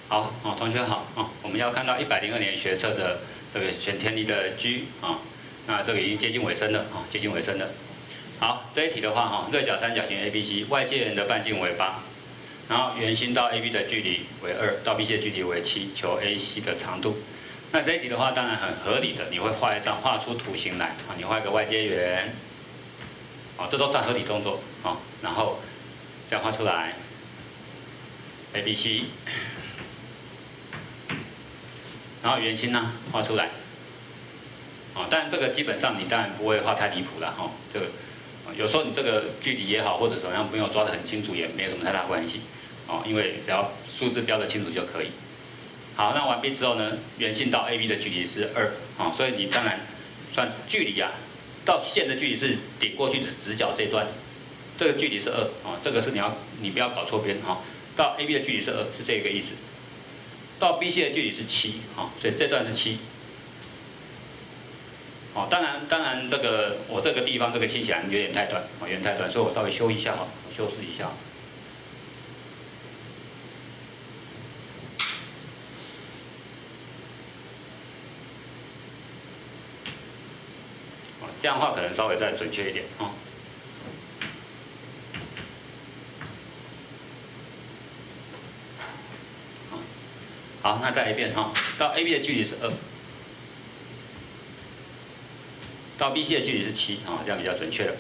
好，同学好，我们要看到102年学测的这个选填题的 G 那这个已经接近尾声了接近尾声了。好，这一题的话锐角三角形 ABC， 外界人的半径为8，然后圆心到 AB 的距离为2，到 BC 的距离为7，求 AC 的长度。那这一题的话，当然很合理的，你会画出图形来你画一个外接圆，这都算合理动作然后这样画出来 ABC。 然后圆心呢画出来，但这个基本上你当然不会画太离谱了这个有时候你这个距离也好或者怎么样没有抓得很清楚也没什么太大关系因为只要数字标得清楚就可以。好，那完毕之后呢，圆心到 AB 的距离是2所以你当然算距离到线的距离是顶过去的直角这段，这个距离是2这个是你不要搞错边到 AB 的距离是2是这个意思。 到 BC 的距离是7所以这段是7当然这个我这个地方这个清起来有点太短有点太短，所以我稍微修一下修饰一下这样的话可能稍微再准确一点好，那再来一遍到 AB 的距离是2，到 BC 的距离是7这样比较准确了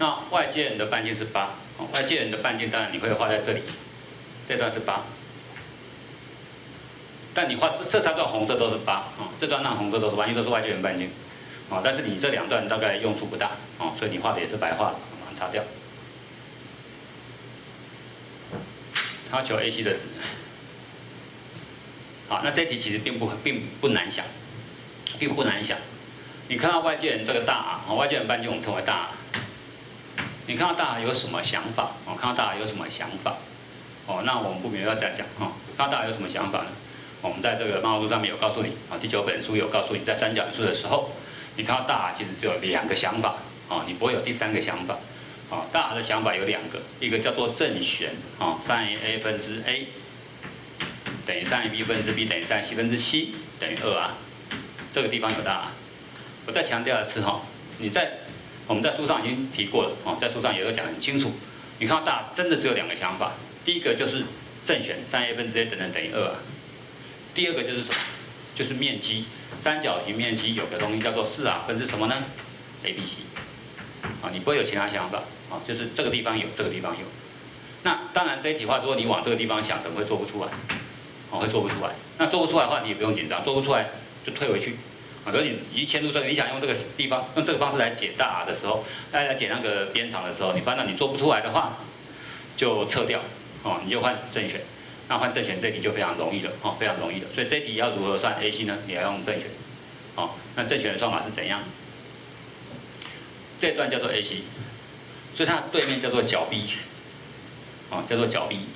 那外接人的半径是8外接人的半径当然你会画在这里，这段是8，但你画这3段红色都是8这段那红色都是8，因为都是外接人半径但是你这2段大概用处不大所以你画的也是白画的，把它擦掉。 要求 AC 的值，好，那这题其实并不难想，并不难想。你看到外界人这个大外界人半径我们称为大 R， 你看到大 R 有什么想法？看到大 R 有什么想法？那我们不免要这样讲看到大 R 有什么想法呢？我们在这个漫画书上面有告诉你第9本书有告诉你，在三角函数的时候，你看到大 R 其实只有2个想法你不会有第3个想法。 大 R 的想法有2个，一个叫做正弦3a 分之 a 等于3ab 分之 b 等于3c 分之 c 等于2r，这个地方有大 R。我再强调一次我们在书上已经提过了在书上也有讲很清楚。你看到大 R 真的只有2个想法，第一个就是正弦3a 分之 a 等于2r，第二个就是什么？就是面积，三角形面积有个东西叫做4r 分之什么呢 ？ABC。 你不会有其他想法就是这个地方有，这个地方有。那当然这一题的话，如果你往这个地方想，可能会做不出来，会做不出来。那做不出来的话，你也不用紧张，做不出来就退回去。可是你已经牵出这个，你想用这个地方用这个方式来解大 R 的时候，来解那个边长的时候，你发现你做不出来的话，就撤掉你就换正弦。那换正弦这题就非常容易了非常容易的。所以这题要如何算 AC 呢？你要用正弦那正弦的算法是怎样？ 这段叫做 AC， 所以它的对面叫做角 B， 叫做角 B。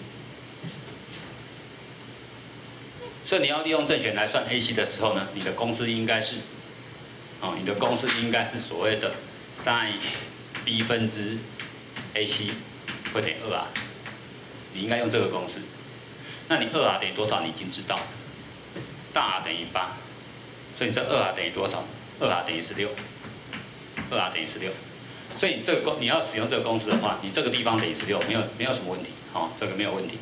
所以你要利用正弦来算 AC 的时候呢，你的公式应该是，所谓的 sin B 分之 AC 会等于2R， 你应该用这个公式。那你2R 等于多少？你已经知道，大 R 等于8，所以你这2R 等于多少 ？2R 等于16。 2R 等于16，所以你要使用这个公式的话，你这个地方等于16，没有什么问题，这个没有问题。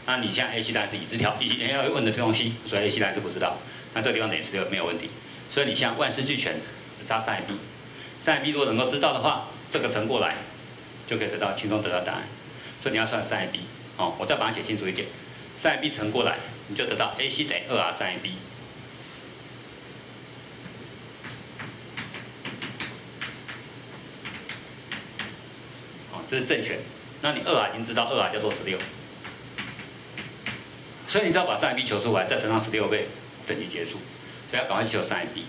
那你现在 AC 当然是已知条，要问的东西，所以 AC 当然是不知道。那这个地方等于16没有问题，所以你现在万事俱全，只差 sin B。sin B 如果能够知道的话，这个乘过来就可以轻松得到答案。所以你要算 sin B，我再把它写清楚一点 ，sin B 乘过来，你就得到 AC 等于2R sin B。 这是正弦，那你2R 已经知道2R 叫做16，所以你只要把 sin B 求出来，再乘上16倍，等级结束。所以要赶快去求 sin B。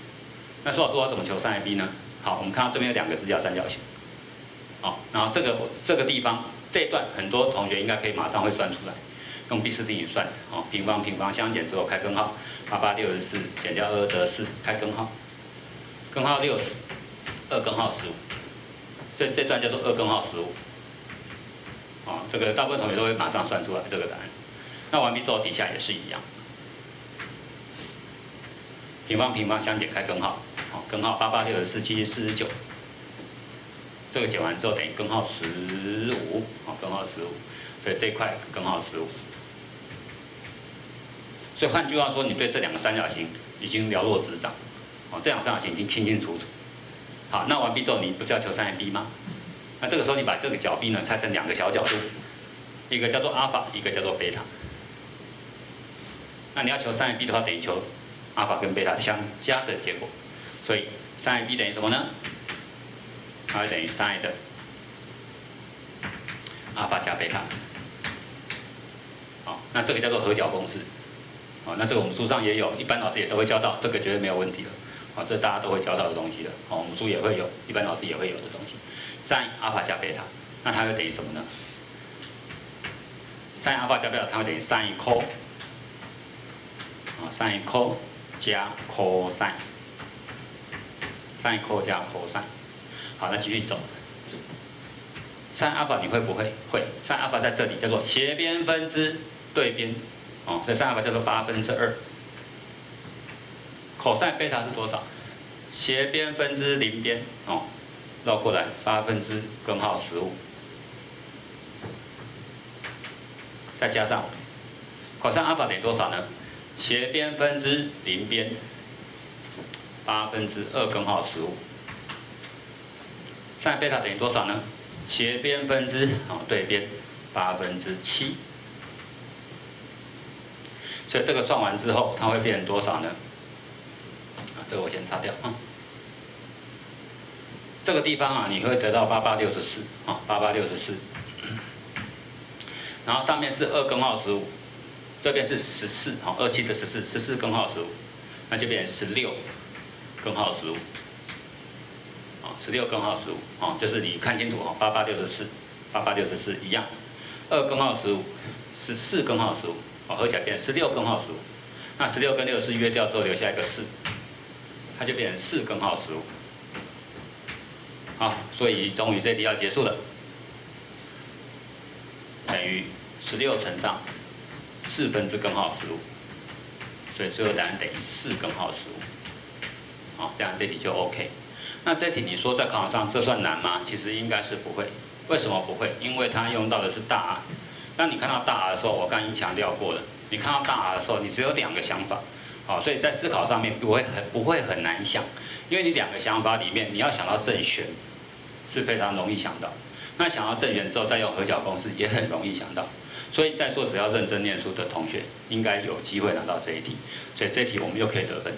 那说老师，我要怎么求 sin B 呢？好，我们看到这边有2个直角三角形，然后这个地方这一段很多同学应该可以马上会算出来，用毕氏定理算平方相减之后开根号，8864减掉2得4，开根号，根号60，2根号15，这段叫做2根号15。哦，这个大部分同学都会马上算出来这个答案。那完毕之后底下也是一样，平方相减开根号，好，根号88、64、77、49，这个减完之后等于根号15，好，根号15，所以这一块根号15。所以换句话说，你对这两个三角形已经了若指掌，哦，这两个三角形已经清清楚楚。好，那完毕之后你不是要求 sinB 吗？那这个时候你把这个角 B 呢拆成两个小角度，一个叫做阿法，一个叫做贝塔。那你要求 sinB 的话，等于求阿法跟贝塔相加的结果，所以 sinB 等于什么呢？它会等于 sin 的阿法加贝塔。好，那这个叫做合角公式。好，那这个我们书上也有，一般老师也都会教到，这个绝对没有问题的。好，这大家都会教到的东西的。好，我们书也会有，一般老师也会有的东西。sin 阿法加贝塔，那它会等于什么呢？sin 阿法加贝塔，它会等于 sin cos， 啊 sin cos 加 cosine， sin cos 加 cosine。好，那继续走。sin 阿法你会不会？会。sin 阿法在这里叫做斜边分之对边，哦，所以sin阿法叫做2/8。cosine 贝塔是多少？斜边分之邻边，哦，绕过来8/15，再加上 cosine 阿法等于多少呢？斜边分之邻边2/2，sin 贝塔等于多少呢？斜边分之对边7/7，所以这个算完之后，它会变成多少呢？这个我先擦掉啊。这个地方啊，你会得到8864啊，8864。然后上面是2根号15，这边是14，好，27的14，14根号15，那就变成16根号15，啊，16根号15，啊，就是你看清楚哈，8864一样，2根号15，14根号15，哦，合起来变成16根号15，那16跟64约掉之后留下一个4，它就变成4根号15。好，所以终于这题要结束了，等于16乘上4分之根号15，所以最后答案等于4根号15。好，这样这题就 OK。那这题你说在考场上这算难吗？其实应该是不会。为什么不会？因为它用到的是大 R。当你看到大 R 的时候，我刚刚已经强调过了，你看到大 R 的时候，你只有2个想法。好，所以在思考上面不会很难想，因为你2个想法里面，你要想到正弦是非常容易想到。那想到正弦之后，再用合角公式也很容易想到。所以在座只要认真念书的同学，应该有机会拿到这一题。所以这一题我们又可以得分。